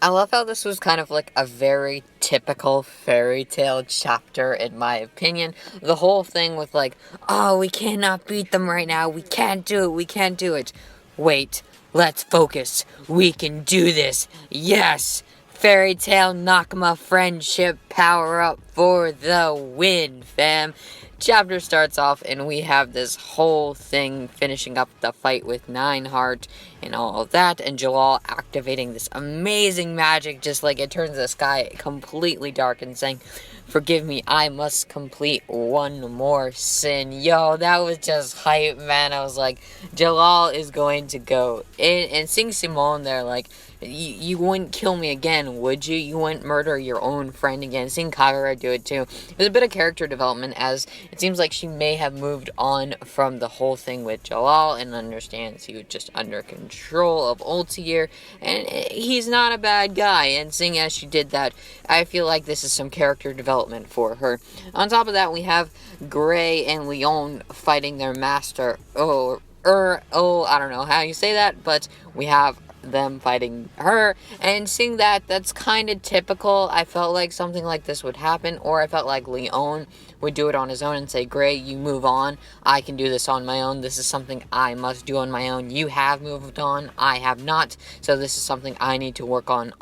I love how this was kind of like a very typical fairy tale chapter, in my opinion. The whole thing with like, oh, we cannot beat them right now. We can't do it. We can't do it. Wait, let's focus. We can do this. Yes! Fairy tale Nakama friendship power up for the win, fam. Chapter starts off and we have this whole thing finishing up the fight with Nineheart and all of that, and Jalal activating this amazing magic, just like it turns the sky completely dark and saying, forgive me, I must complete one more sin. Yo, that was just hype, man. I was like, Jalal is going to go in, and seeing Simone there, like, you wouldn't kill me again, would you? You wouldn't murder your own friend again. Seeing Kagura do it too. There's a bit of character development, as it seems like she may have moved on from the whole thing with Jalal and understands he was just under control of Ultier, and he's not a bad guy. And seeing as she did that, I feel like this is some character development for her. On top of that, we have Gray and Leon fighting their master. I don't know how you say that, but we have them fighting her, and seeing that's kind of typical. I felt like something like this would happen, or I felt like Leon would do it on his own and say, great, you move on, I can do this on my own, this is something I must do on my own, you have moved on, I have not, so this is something I need to work on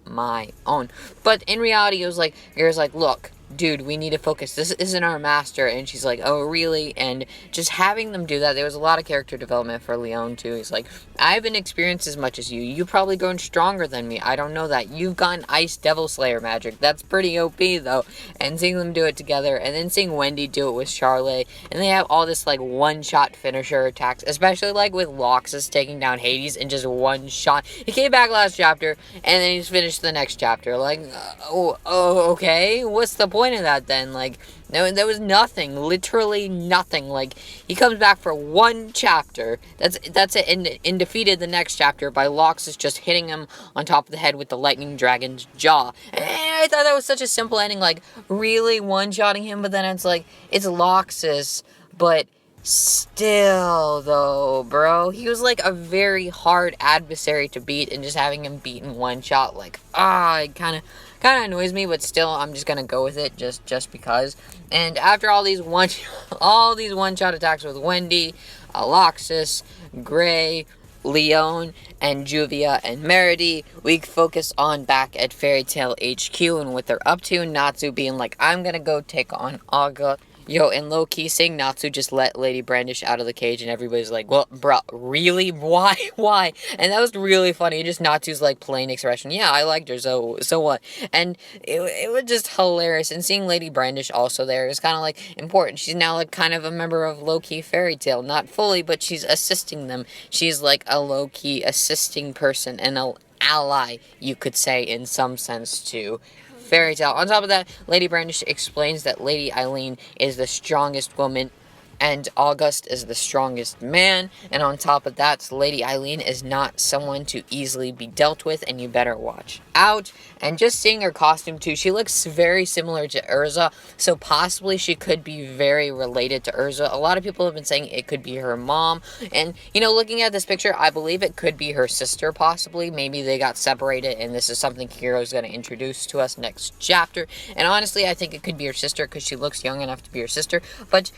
my own. But in reality, it was like, look, dude, we need to focus. This isn't our master. And she's like, oh, really? And just having them do that, there was a lot of character development for Leon, too. He's like, I haven't experienced as much as you. You've probably grown stronger than me. I don't know that. You've gotten Ice Devil Slayer magic. That's pretty OP, though. And seeing them do it together, and then seeing Wendy do it with Charlotte, and they have all this, like, one-shot finisher attacks, especially, like, with Loxus taking down Hades in just one shot. He came back last chapter, and then he's finished the next chapter. Like, okay? What's the point of that then? Like, no, there was nothing, literally nothing. Like, he comes back for one chapter, that's it, and defeated the next chapter by Loxus just hitting him on top of the head with the lightning dragon's jaw. And I thought that was such a simple ending, like, really one-shotting him, but then it's like, it's Loxus, but still, though, bro, he was like a very hard adversary to beat, and just having him beat in one shot, like, it kind of annoys me, but still, I'm just gonna go with it, just because. And after all these one-shot attacks with Wendy, Aloxus, Gray, Leon, and Juvia, and Meredy, we focus on back at Fairy Tail HQ and what they're up to. Natsu being like, I'm gonna go take on Aga. Yo, and low-key seeing Natsu just let Lady Brandish out of the cage, and everybody's like, well, bruh, really? Why? And that was really funny. Just Natsu's, like, plain expression. Yeah, I liked her, so what? And it was just hilarious. And seeing Lady Brandish also there is kind of, like, important. She's now, like, kind of a member of low-key Fairy Tail. Not fully, but she's assisting them. She's, like, a low-key assisting person and an ally, you could say, in some sense, too. Fairy Tail. On top of that, Lady Brandish explains that Lady Eileen is the strongest woman and August is the strongest man, and on top of that, Lady Eileen is not someone to easily be dealt with, and you better watch out. And just seeing her costume too, she looks very similar to Urza, so possibly she could be very related to Urza. A lot of people have been saying it could be her mom, and looking at this picture, I believe it could be her sister possibly. Maybe they got separated, and this is something Hiro's going to introduce to us next chapter. And honestly, I think it could be her sister because she looks young enough to be her sister, but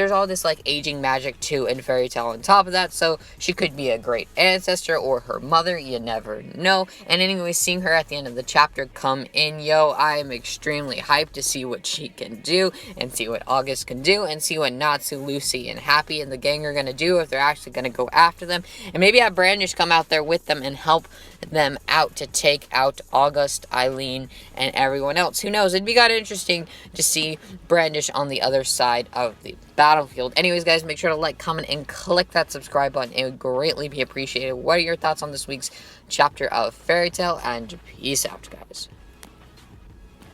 there's all this like aging magic too in Fairy Tail on top of that, so she could be a great ancestor or her mother, you never know. And anyway, seeing her at the end of the chapter come in, I am extremely hyped to see what she can do, and see what August can do, and see what Natsu, Lucy, and Happy and the gang are going to do, if they're actually going to go after them, and maybe have Brandish come out there with them and help them out to take out August, Eileen, and everyone else. Who knows? It'd be kind of interesting to see Brandish on the other side of the battlefield. Anyways, guys, make sure to like, comment, and click that subscribe button. It would greatly be appreciated. What are your thoughts on this week's chapter of Fairy Tail? And peace out, guys.